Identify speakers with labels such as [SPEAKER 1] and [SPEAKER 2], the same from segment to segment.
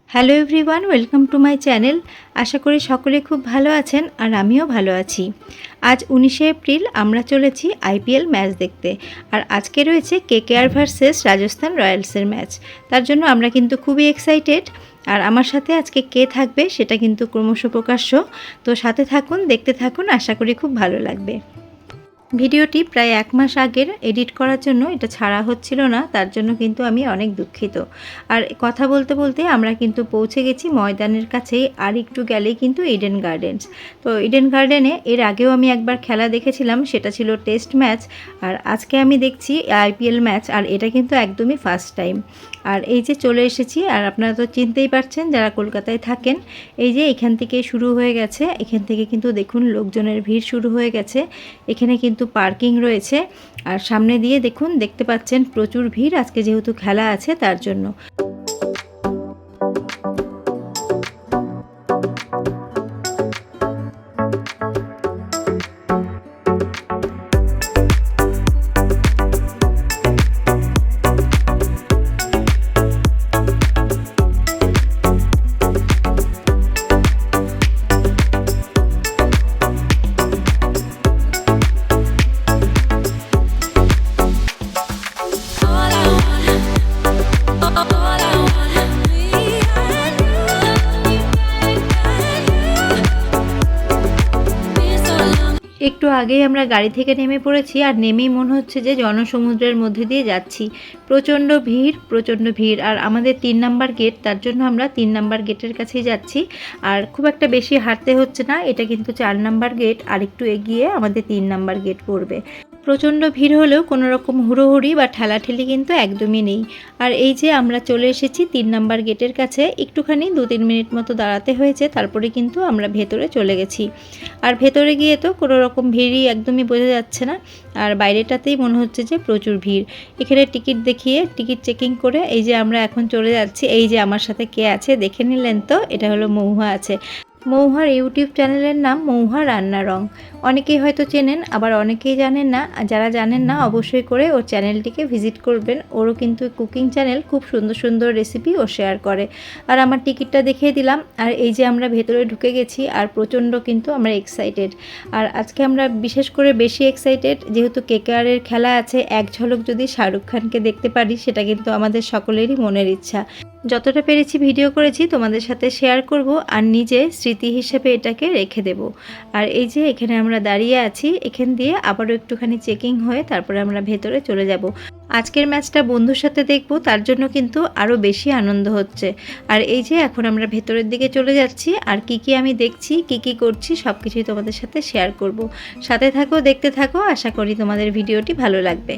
[SPEAKER 1] Hello everyone, welcome to my channel. আশা করি সকলে খুব ভালো আছেন আর আমিও ভালো আছি। আজ 19শে এপ্রিল আমরা চলেছি আইপিএল ম্যাচ দেখতে। আর আজকে রয়েছে কেকেআর ভার্সেস রাজস্থান রয়্যালসের ম্যাচ। তার জন্য আমরা কিন্তু খুবই এক্সাইটেড। আর আমার সাথে আজকে কে থাকবে সেটা কিন্তু ক্রমশ প্রকাশ্য। তো সাথে থাকুন, দেখতে থাকুন, আশা করি খুব ভালো লাগবে। ভিডিওটি প্রায় 1 মাস আগের এডিট করার জন্য এটা ছাড়া হচ্ছিল না, তার জন্য কিন্তু আমি অনেক দুঃখিত। আর কথা বলতে বলতে আমরা কিন্তু পৌঁছে গেছি ময়দানের কাছেই, আর একটু গেলেই কিন্তু ইডেন গার্ডেন্স। তো ইডেন গার্ডেনে এর আগেও আমি একবার খেলা দেখেছিলাম, সেটা ছিল টেস্ট ম্যাচ। আর আজকে আমি দেখছি আইপিএল ম্যাচ, আর এটা কিন্তু একদমই ফার্স্ট টাইম। আর এই যে চলে এসেছি, আর আপনারা তো চিনতেই পারছেন যারা কলকাতায় থাকেন। এই যে এখান থেকে শুরু হয়ে গেছে, এখান থেকে কিন্তু দেখুন লোকজনের ভিড় শুরু হয়ে গেছে। এখানে কিন্তু পার্কিং রয়েছে, আর সামনে দিয়ে দেখতে পাচ্ছেন প্রচুর ভিড় আজকে যেহেতু খেলা আছে তার জন্য। একটু আগেই আমরা গাড়ি থেকে নেমে পড়েছি, আর নেমেই মনে হচ্ছে যে জনসমুদ্রের মধ্যে দিয়ে যাচ্ছি। প্রচণ্ড ভিড়। আর আমাদের 3 নাম্বার গেট, তার জন্য আমরা 3 নাম্বার গেটের কাছেই যাচ্ছি। আর খুব একটা বেশি হাঁটতে হচ্ছে না, এটা কিন্তু 4 নাম্বার গেট, আর একটু এগিয়ে আমাদের 3 নাম্বার গেট পড়বে। প্রচণ্ড ভিড় হলেও কোনো রকম হুড়োহুড়ি বা ঠেলাঠেলি কিন্তু একদমই নেই। আর এই যে আমরা চলে এসেছি 3 নাম্বার গেটের কাছে, একটুখানি 2-3 মিনিট মতো দাঁড়াতে হয়েছে, তারপরে কিন্তু আমরা ভেতরে চলে গেছি। আর ভেতরে গিয়ে তো কোনো রকম ভিড়ই একদমই বোঝা যাচ্ছে না, আর বাইরেটাতেই মনে হচ্ছে যে প্রচুর ভিড়। এখানে টিকিট দেখিয়ে টিকিট চেকিং করে এই যে আমরা এখন চলে যাচ্ছি। এই যে আমার সাথে কে আছে দেখে নিলেন তো, এটা হলো মৌহা আছে। মৌহার ইউটিউব চ্যানেলের নাম মৌহা রান্না রং। অনেকেই হয়তো চেনেন, আবার অনেকেই জানেন না। যারা জানেন না অবশ্যই করে ওর চ্যানেলটিকে ভিজিট করবেন। ওরও কিন্তু কুকিং চ্যানেল, খুব সুন্দর সুন্দর রেসিপি ও শেয়ার করে। আর আমার টিকিটটা দেখিয়ে দিলাম। আর এই যে আমরা ভেতরে ঢুকে গেছি, আর প্রচণ্ড কিন্তু আমরা এক্সাইটেড। আর আজকে আমরা বিশেষ করে বেশি এক্সাইটেড, যেহেতু কেকেআরের খেলা আছে। এক ঝলক যদি শাহরুখ খানকে দেখতে পারি, সেটা কিন্তু আমাদের সকলেরই মনের ইচ্ছা। যতটা পেরেছি ভিডিও করেছি, তোমাদের সাথে শেয়ার করব, আর নিজে স্মৃতি হিসেবে এটাকে রেখে দেব। আর এই যে এখানে আমরা দাঁড়িয়ে আছি, এখান দিয়ে আবারও একটুখানি চেকিং হয়ে তারপরে আমরা ভেতরে চলে যাব। আজকের ম্যাচটা বন্ধুর সাথে দেখব, তার জন্য কিন্তু আরও বেশি আনন্দ হচ্ছে। আর এই যে এখন আমরা ভেতরের দিকে চলে যাচ্ছি, আর কি আমি দেখছি, কি করছি, সব কিছুই তোমাদের সাথে শেয়ার করব। সাথে থাকো, দেখতে থাকো, আশা করি তোমাদের ভিডিওটি ভালো লাগবে।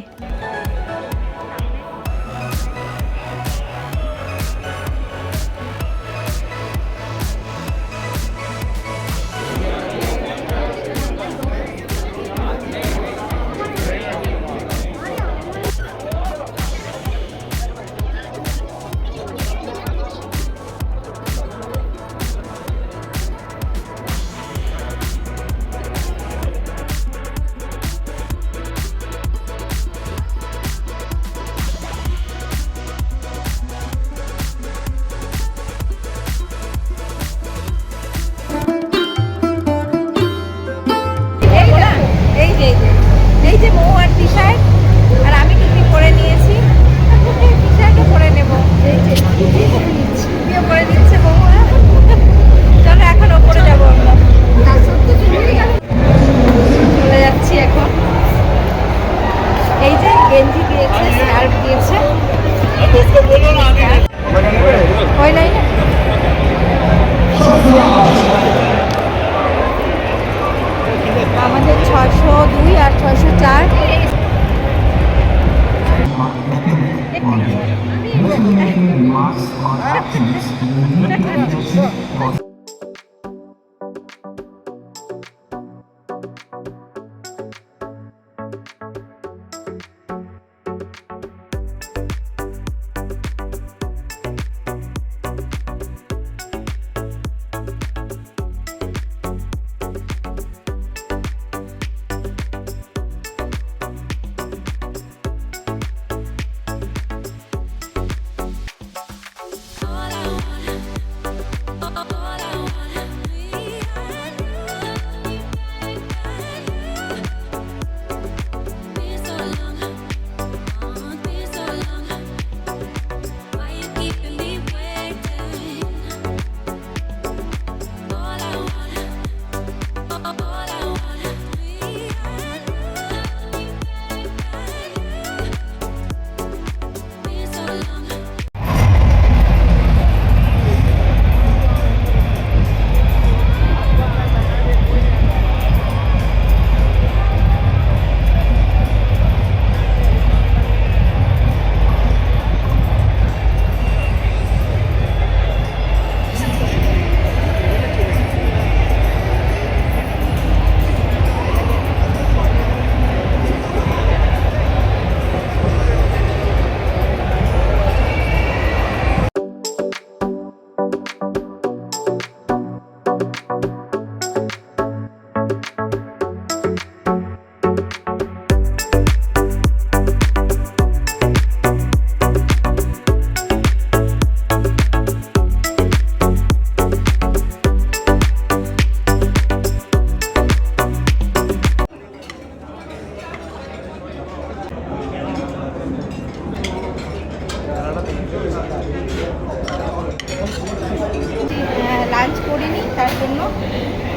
[SPEAKER 1] এই যে মৌয়ার টি শার্ট, আর আমি টুপি পরে নিয়েছি। টি শার্টও পরে নেবো, টুপিও পরে দিচ্ছে মৌয়া। চলো এখন ওপরে যাবো, আমরা চলে যাচ্ছি এখন। এই যে গেঞ্জি দিয়েছে, স্কার্ফ দিয়েছে, হয় নাই না। আমাদের 602 আর 604।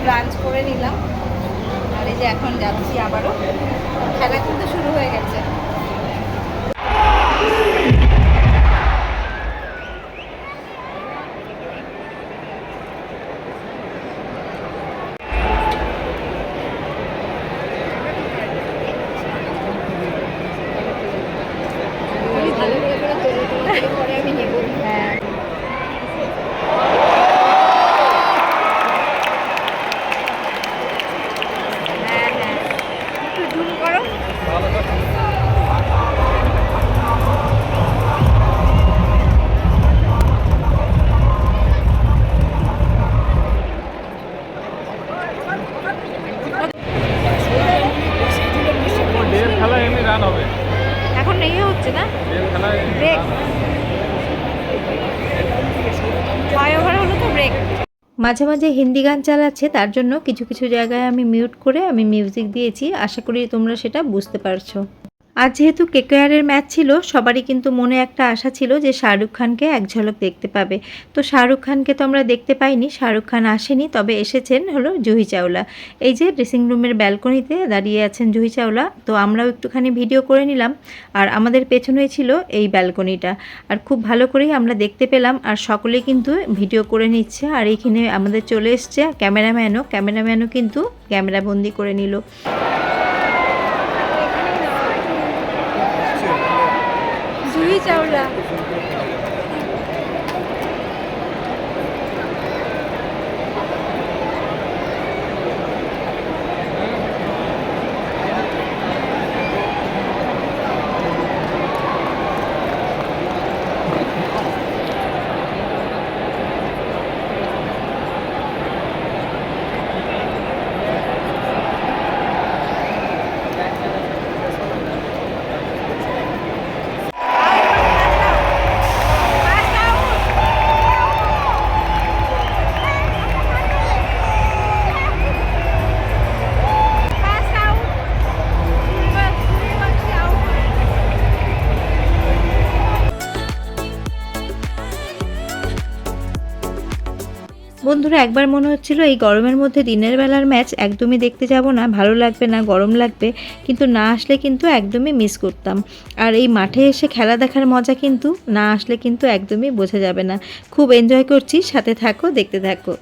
[SPEAKER 1] লাঞ্চ করে নিলাম, আর এই যে এখন যাচ্ছি আবারও। খেলা কিন্তু শুরু হয়ে গেছে। হ্যাঁ, হ্যাঁ, হ্যাঁ, একটু জুম করো।
[SPEAKER 2] খেলা এমনি রান হবে,
[SPEAKER 1] এখন ইয়ে হচ্ছে না,
[SPEAKER 2] খেলায়
[SPEAKER 1] ব্রেক, 6 ওভার হলো তো ব্রেক। মাঝে মাঝে হিন্দি গান চালাচ্ছে, তার জন্য কিছু কিছু জায়গায় আমি মিউট করে আমি মিউজিক দিয়েছি। আশা করি তোমরা সেটা বুঝতে পারছো। আজ যেহেতু কেকেআরের ম্যাচ ছিল, সবারই কিন্তু মনে একটা আশা ছিল যে শাহরুখ খানকে এক ঝলক দেখতে পাবে। তো শাহরুখ খানকে তো আমরা দেখতে পাইনি, শাহরুখ খান আসেনি, তবে এসেছেন হলো জুহি চাওলা। এই যে ড্রেসিং রুমের ব্যালকনিতে দাঁড়িয়ে আছেন জুহি চাওলা। তো আমরাও একটুখানি ভিডিও করে নিলাম, আর আমাদের পেছনেই ছিল এই ব্যালকনিটা, আর খুব ভালো করেই আমরা দেখতে পেলাম। আর সকলেই কিন্তু ভিডিও করে নিচ্ছে, আর এইখানে আমাদের চলে এসছে ক্যামেরাম্যানও কিন্তু ক্যামেরাবন্দি করে নিল। জুহি চাওলা বন্ধুরা, একবার মনে হচ্ছিল এই গরমের মধ্যে দিনের বেলার ম্যাচ একদমই দেখতে যাব না, ভালো লাগবে না, গরম লাগবে, কিন্তু না আসলে কিন্তু একদমই মিস করতাম। আর এই মাঠে এসে খেলা দেখার মজা কিন্তু না আসলে কিন্তু একদমই বোঝা যাবে না। খুব এনজয় করছি, সাথে থাকো, দেখতে থাকো।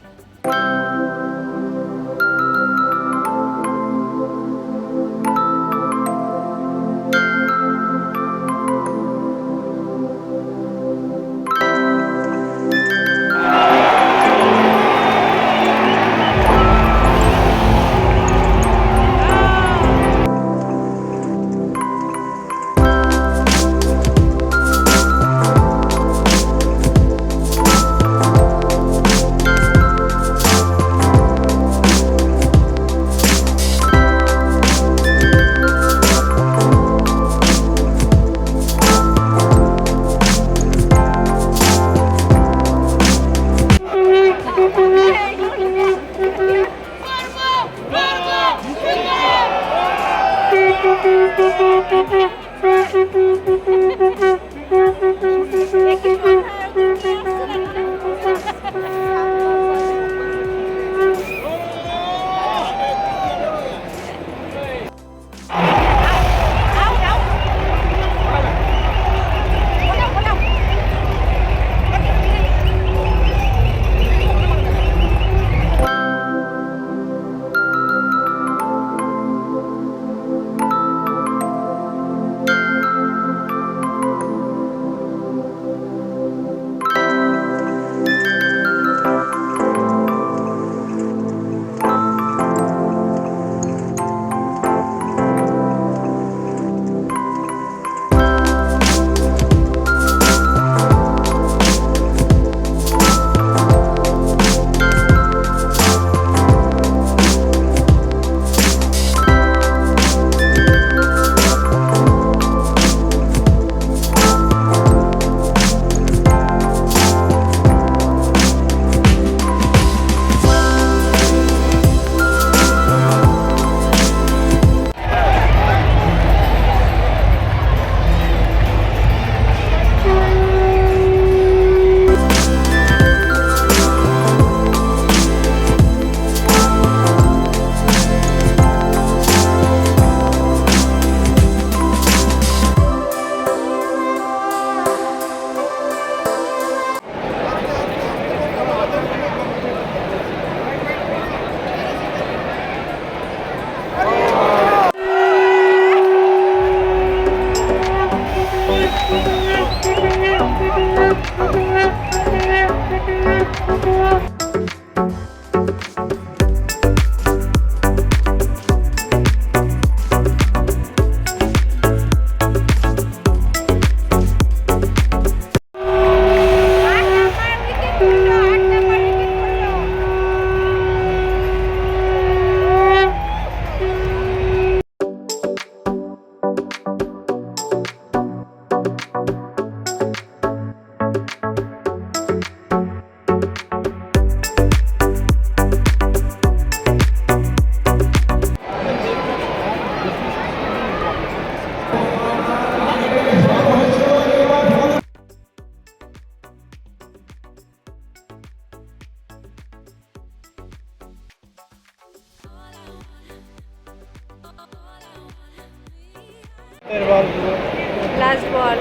[SPEAKER 1] লাস্ট বল।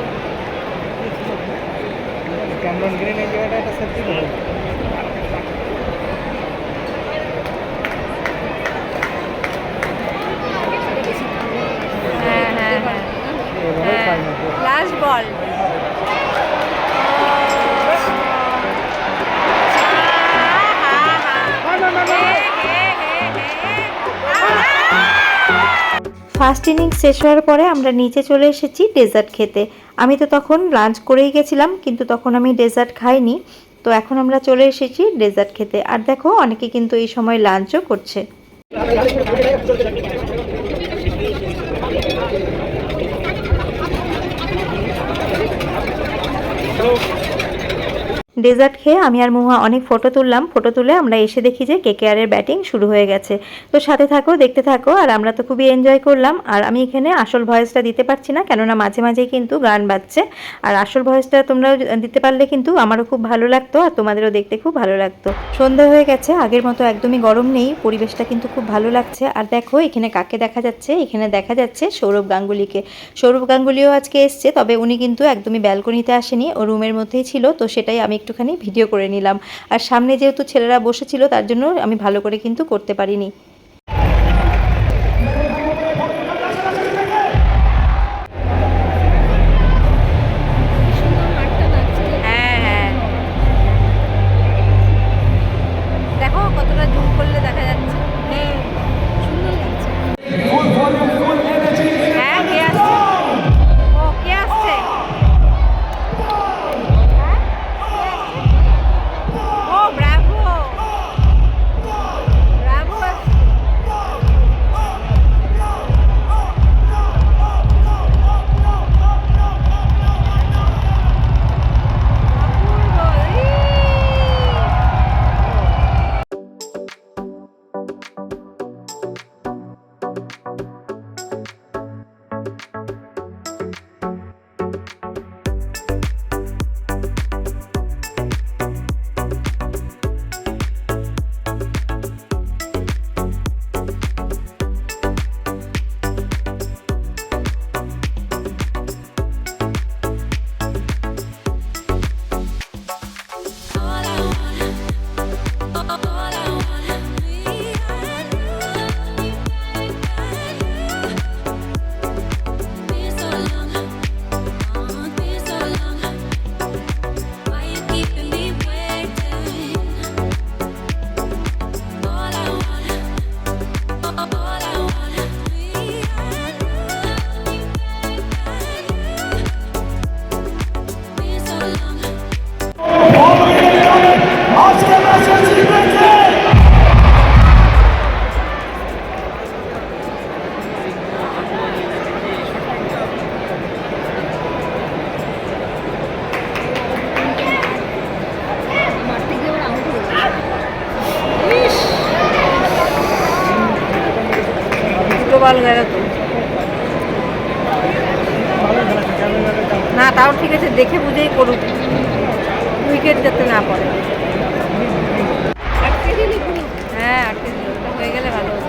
[SPEAKER 2] कैमरन ग्रीन এই জায়গাটা একটা সেফটি হবে।
[SPEAKER 1] হ্যাঁ হ্যাঁ হ্যাঁ, লাস্ট বল। ফার্স্ট ইনিংস শেষ হওয়ার পরে আমরা নিচে চলে এসেছি ডেজার্ট খেতে। আমি তো তখন লাঞ্চ করেই গেছিলাম, কিন্তু তখন আমি ডেজার্ট খাইনি। তো এখন আমরা চলে এসেছি ডেজার্ট খেতে। আর দেখো অনেকে কিন্তু এই সময় লাঞ্চও করছে। ডেজার্ট খেয়ে আমি আর মহুয়া অনেক ফটো তুললাম। ফটো তুলে আমরা এসে দেখি যে কেকেআরের ব্যাটিং শুরু হয়ে গেছে। তো সাথে থাকো, দেখতে থাকো। আর আমরা তো খুবই এনজয় করলাম। আর আমি এখানে আসল ভয়েসটা দিতে পারছি না, কেননা মাঝে মাঝেই কিন্তু গান বাজছে। আর আসল ভয়েসটা তোমরা দিতে পারলে কিন্তু আমারও খুব ভালো লাগতো, আর তোমাদেরও দেখতে খুব ভালো লাগতো। সন্ধ্যা হয়ে গেছে, আগের মতো একদমই গরম নেই, পরিবেশটা কিন্তু খুব ভালো লাগছে। আর দেখো এখানে কাকে দেখা যাচ্ছে, এখানে দেখা যাচ্ছে সৌরভ গাঙ্গুলিকে। সৌরভ গাঙ্গুলিও আজকে এসছে, তবে উনি কিন্তু একদমই ব্যালকনিতে আসেনি, ও রুমের মধ্যেই ছিল। তো সেটাই আমি একটুখানি ভিডিও করে নিলাম। আর সামনে যেহেতু ছেলেরা বসেছিল, তার জন্য আমি ভালো করে কিন্তু করতে পারিনি। হ্যাঁ হ্যাঁ, দেখো কতটা জুম করলে দেখা যাচ্ছে। হ্যাঁ, কে আসছে? ও কে আসছে? ও ব্রাভো, ব্রাভো। বল গেল তো না, তাও ঠিক আছে, দেখে বুঝেই করুক, উইকেট যাতে না পড়ে। হ্যাঁ, আটকে দিল, হয়ে গেলে ভালো হতো।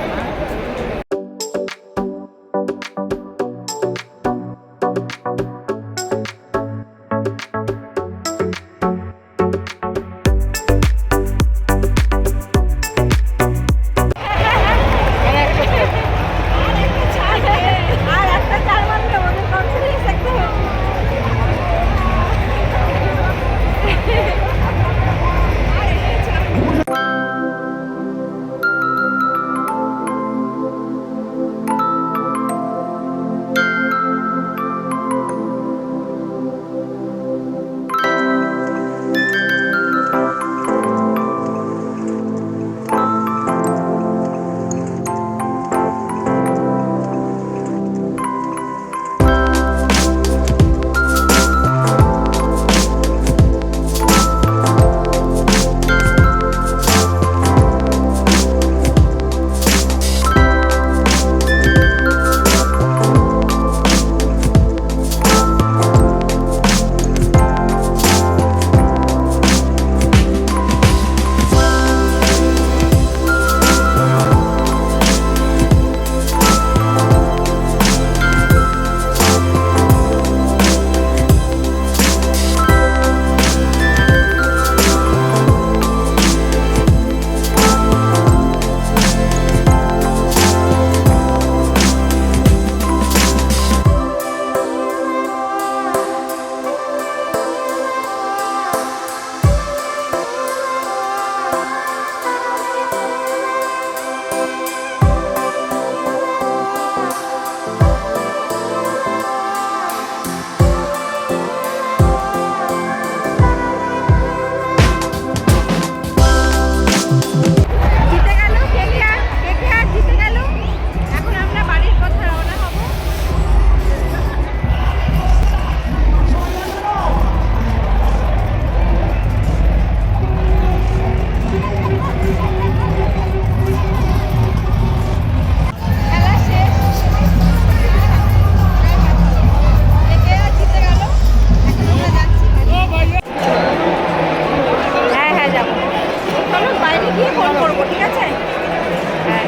[SPEAKER 1] আমি গিয়ে ফোন করবো, ঠিক আছে? হ্যাঁ।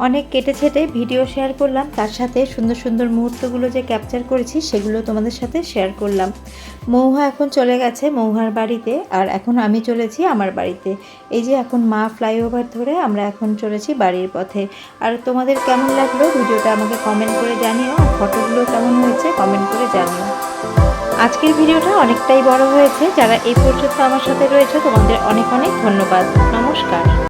[SPEAKER 1] অনেক কেটে ছেটে ভিডিও শেয়ার করলাম, তার সাথে সুন্দর সুন্দর মুহূর্তগুলো যে ক্যাপচার করেছি সেগুলো তোমাদের সাথে শেয়ার করলাম। মৌহা এখন চলে গেছে মৌহার বাড়িতে, আর এখন আমি চলেছি আমার বাড়িতে। এই যে এখন মা ফ্লাইওভার ধরে আমরা এখন চলেছি বাড়ির পথে। আর তোমাদের কেমন লাগলো ভিডিওটা আমাকে কমেন্ট করে জানিও, আর ফটোগুলো কেমন হয়েছে কমেন্ট করে জানিও। আজকের ভিডিওটা অনেকটাই বড় হয়েছে, যারা এই পর্যন্ত আমার সাথে রয়েছে তোমাদের অনেক অনেক ধন্যবাদ। নমস্কার।